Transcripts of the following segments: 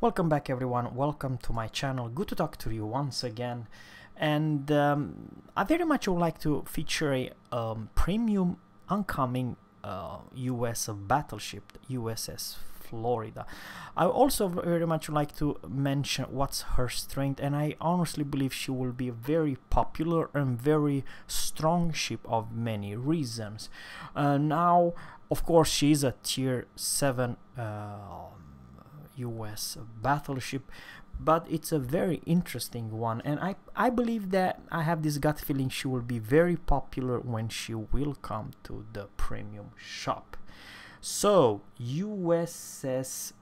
Welcome back everyone, welcome to my channel. Good to talk to you once again. And I very much would like to feature a premium oncoming US battleship, USS Florida. I also very much like to mention what's her strength, and I honestly believe she will be a very popular and very strong ship of many reasons. Now, of course, she is a tier 7 US battleship, but it's a very interesting one, and I believe that I have this gut feeling she will be very popular when she will come to the premium shop. So USS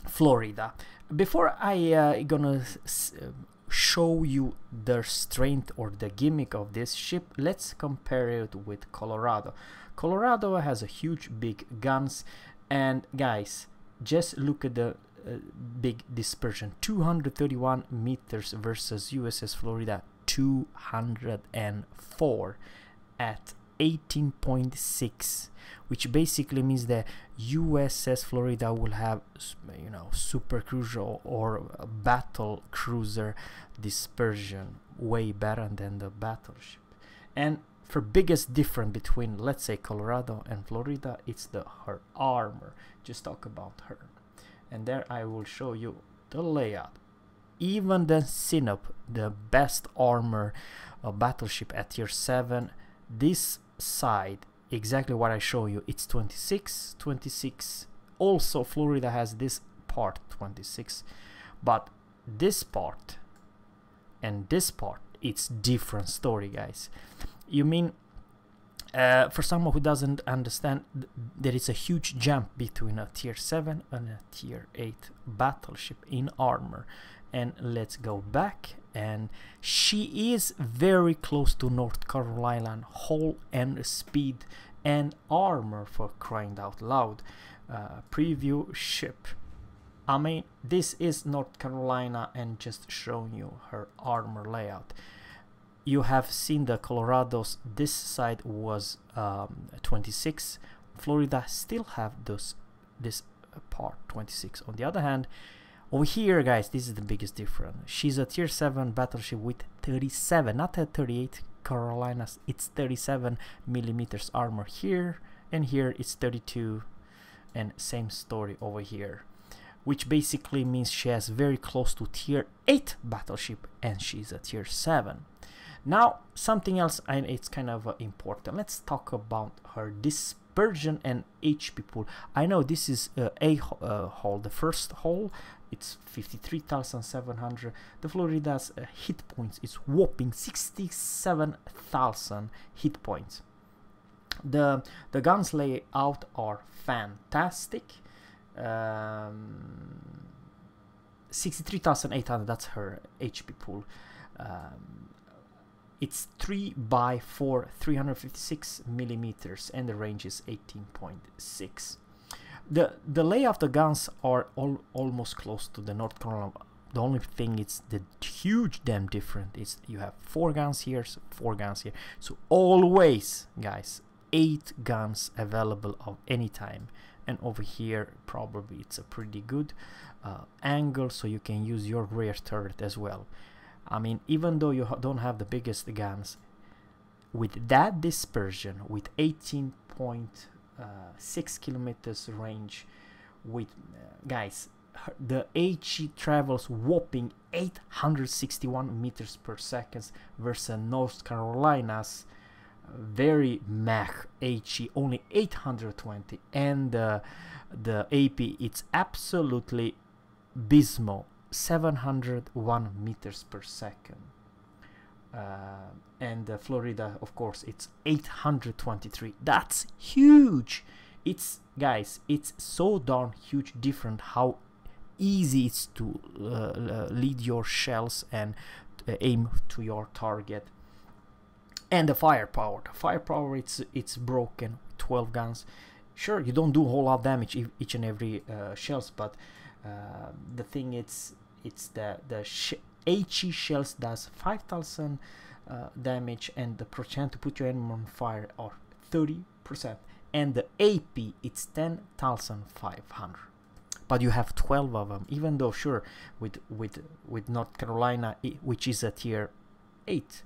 Florida. Before I gonna show you the strength or the gimmick of this ship, let's compare it with Colorado. Colorado has a huge big guns, and guys, just look at the big dispersion, 231 meters versus USS Florida 204 at 18.6, which basically means that USS Florida will have, you know, super cruiser or battle cruiser dispersion way better than the battleship. And for biggest difference between, let's say, Colorado and Florida, it's her armor. Just talk about her, and there I will show you the layout. Even the Sinop, the best armor battleship at tier 7, this side exactly what I show you, it's 26. Also Florida has this part 26, but this part and this part, it's different story, guys. You mean, for someone who doesn't understand, there is a huge jump between a tier 7 and a tier 8 battleship in armor. And let's go back, and she is very close to North Carolina hull and speed and armor, for crying out loud. Preview ship. I mean, this is North Carolina, and just showing you her armor layout. You have seen the Colorado's, this side was 26. Florida still have this part 26. On the other hand, over here, guys, this is the biggest difference. She's a tier 7 battleship with 37, not a 38. Carolinas, it's 37 millimeters armor here, and here it's 32, and same story over here, which basically means she has very close to tier 8 battleship, and she's a tier 7. Now, something else, and it's kind of important. Let's talk about her dispersion and HP pool. I know this is a hull, the first hull, it's 53,700. The Florida's hit points is whopping 67,000 hit points. The guns layout are fantastic. 63,800, that's her HP pool. It's 3x4, 356 millimeters, and the range is 18.6. The layout of the guns are almost close to the North Carolina. The only thing is the huge damn difference is you have 4 guns here, so 4 guns here. So always, guys, 8 guns available of any time. And over here, probably it's a pretty good angle, so you can use your rear turret as well. I mean, even though you don't have the biggest guns, with that dispersion, with 18.6 kilometers range, with guys, the HE travels whopping 861 meters per second versus North Carolina's very Mach HE only 820, and the AP, it's absolutely abysmal, 701 meters per second. And the Florida, of course, it's 823. That's huge. It's, guys, it's so darn huge different how easy it's to lead your shells and aim to your target. And the firepower, it's broken. 12 guns. Sure, you don't do a whole lot of damage each and every shells, but the thing it's the HE shells does 5,000 damage, and the chance to put your enemy on fire are 30%, and the AP it's 10,500. but you have 12 of them, even though sure with North Carolina, which is a tier 8,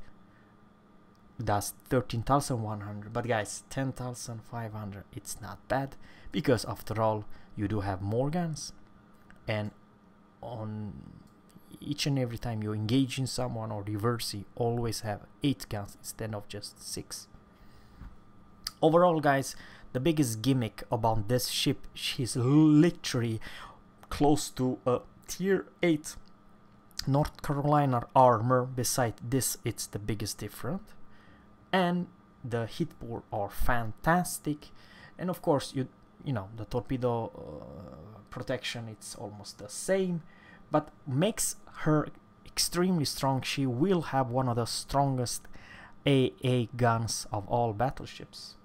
does 13,100, but guys, 10,500, it's not bad, because after all you do have more guns, and on each and every time you engage in someone or reverse, you always have 8 guns instead of just 6. Overall, guys, the biggest gimmick about this ship, she's literally close to a tier 8 North Carolina armor. Beside this, it's the biggest difference, and the hit pool are fantastic, and of course you know the torpedo protection, it's almost the same, but makes her extremely strong. She will have one of the strongest AA guns of all battleships,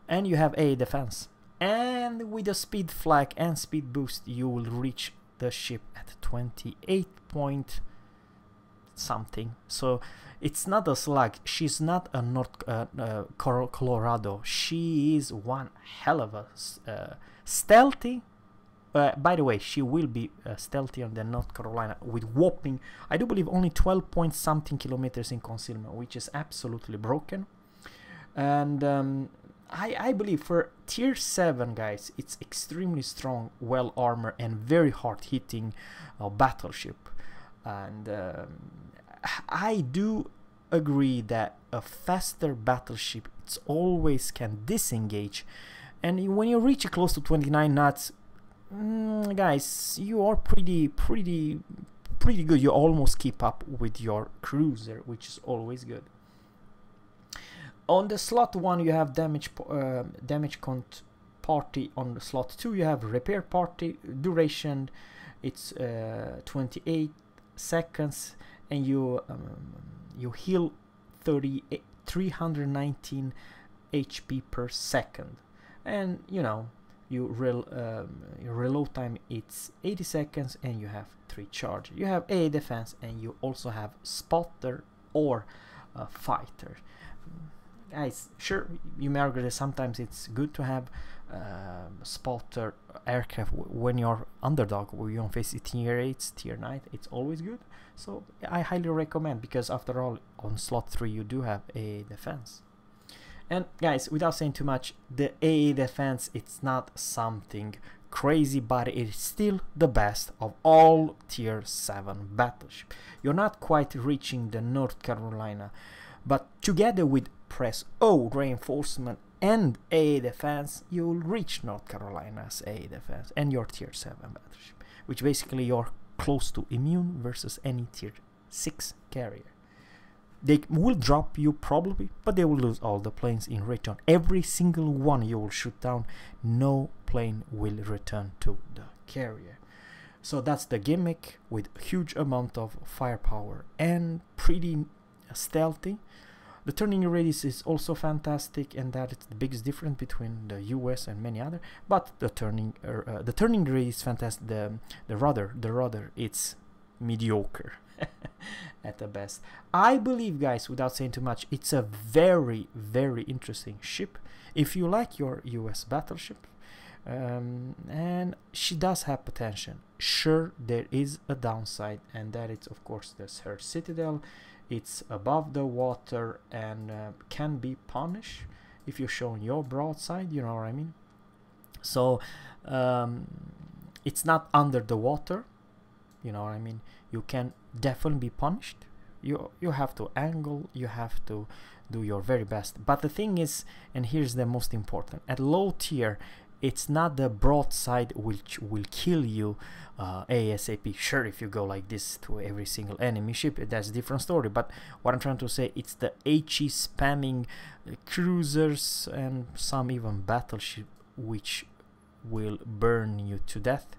and you have AA defense, and with a speed flag and speed boost you will reach the ship at 28 point something. So it's not a slug, she's not a North Colorado, she is one hell of a stealthy. By the way, she will be stealthy on the North Carolina with whopping, I do believe, only 12 point something kilometers in concealment, which is absolutely broken. And I believe for tier 7, guys, it's extremely strong, well armored, and very hard hitting battleship. And I do agree that a faster battleship, it's always can disengage, and when you reach close to 29 knots, guys, you are pretty good. You almost keep up with your cruiser, which is always good. On the slot 1 you have damage count party. On the slot 2 you have repair party. Duration, it's 28 seconds, and you heal 319 HP per second, and you know your reload time, it's 80 seconds, and you have 3 charge. You have a defense, and you also have spotter or fighter. Guys, sure, you may argue that sometimes it's good to have spotter aircraft when you're underdog, when you don't face tier 8s, tier 9, it's always good. So I highly recommend, because after all, on slot 3 you do have a defense. And guys, without saying too much, the AA defense, it's not something crazy, but it's still the best of all tier 7 battleship. You're not quite reaching the North Carolina, but together with press O reinforcement and AA defense, you will reach North Carolina's AA defense and your tier 7 battleship, which basically you're close to immune versus any tier 6 carrier. They will drop you probably, but they will lose all the planes in return. Every single one you will shoot down, no plane will return to the carrier. So that's the gimmick, with huge amount of firepower and pretty stealthy. The turning radius is also fantastic, and that is the biggest difference between the US and many other. But the turning radius is fantastic. The rudder, it's mediocre at the best. I believe, guys, without saying too much, it's a very interesting ship if you like your US battleship, and she does have potential. Sure, there is a downside, and that is of course her citadel. It's above the water and can be punished if you're showing your broadside, you know what I mean. So it's not under the water, you know what I mean. You can definitely be punished. You have to angle, you have to do your very best. But the thing is, and here's the most important, at low tier, it's not the broadside which will kill you ASAP. Sure, if you go like this to every single enemy ship, that's a different story. But what I'm trying to say, it's the HE spamming cruisers and some even battleship which will burn you to death.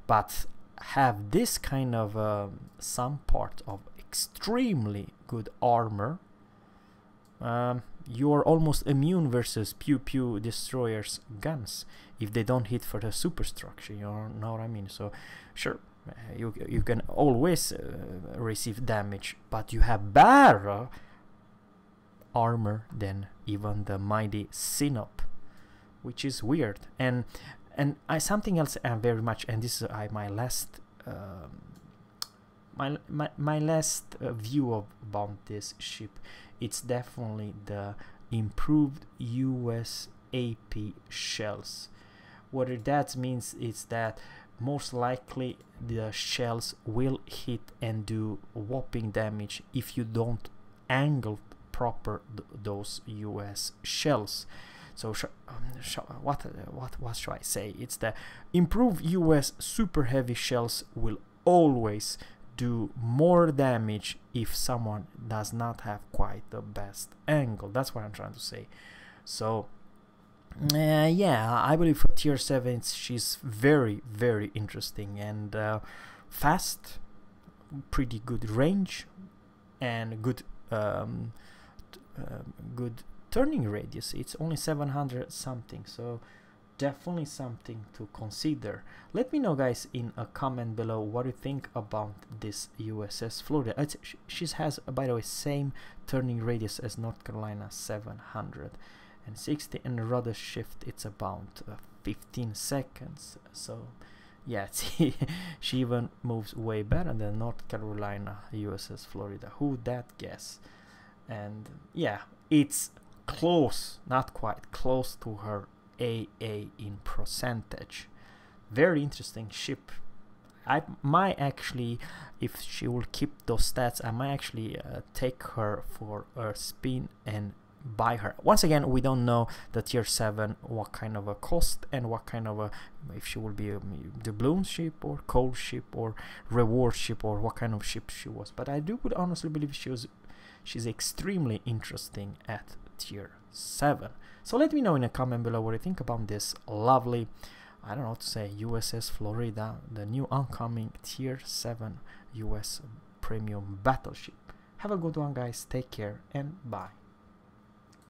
But have this kind of some part of extremely good armor, you are almost immune versus pew destroyers guns if they don't hit for the superstructure, you know what I mean. So sure, you can always receive damage, but you have better armor than even the mighty Sinop, which is weird. And And something else very much, and this is my last my last view about this ship. It's definitely the improved US AP shells. What that means is that most likely the shells will hit and do whopping damage if you don't angle proper those US shells. So what should I say? It's the improved US super heavy shells will always do more damage if someone does not have quite the best angle. That's what I'm trying to say. So yeah, I believe for tier 7 she's very, very interesting and fast, pretty good range, and good good turning radius. It's only 700 something, so definitely something to consider. Let me know, guys, in a comment below what you think about this USS Florida. She has, by the way, same turning radius as North Carolina, 760, and the rudder shift it's about 15 seconds. So yeah, she even moves way better than North Carolina USS Florida. Who would that guess? And yeah, it's close, not quite, close to her AA in percentage. Very interesting ship. I might actually, if she will keep those stats, I might actually take her for a spin and buy her. Once again, we don't know the tier 7 what kind of a cost and what kind of a, if she will be a doubloon ship or cold ship or reward ship or what kind of ship she was. But I would honestly believe she's extremely interesting at tier 7. So let me know in a comment below what you think about this lovely, I don't know what to say, USS Florida, the new oncoming tier 7 US premium battleship. Have a good one, guys. Take care and bye.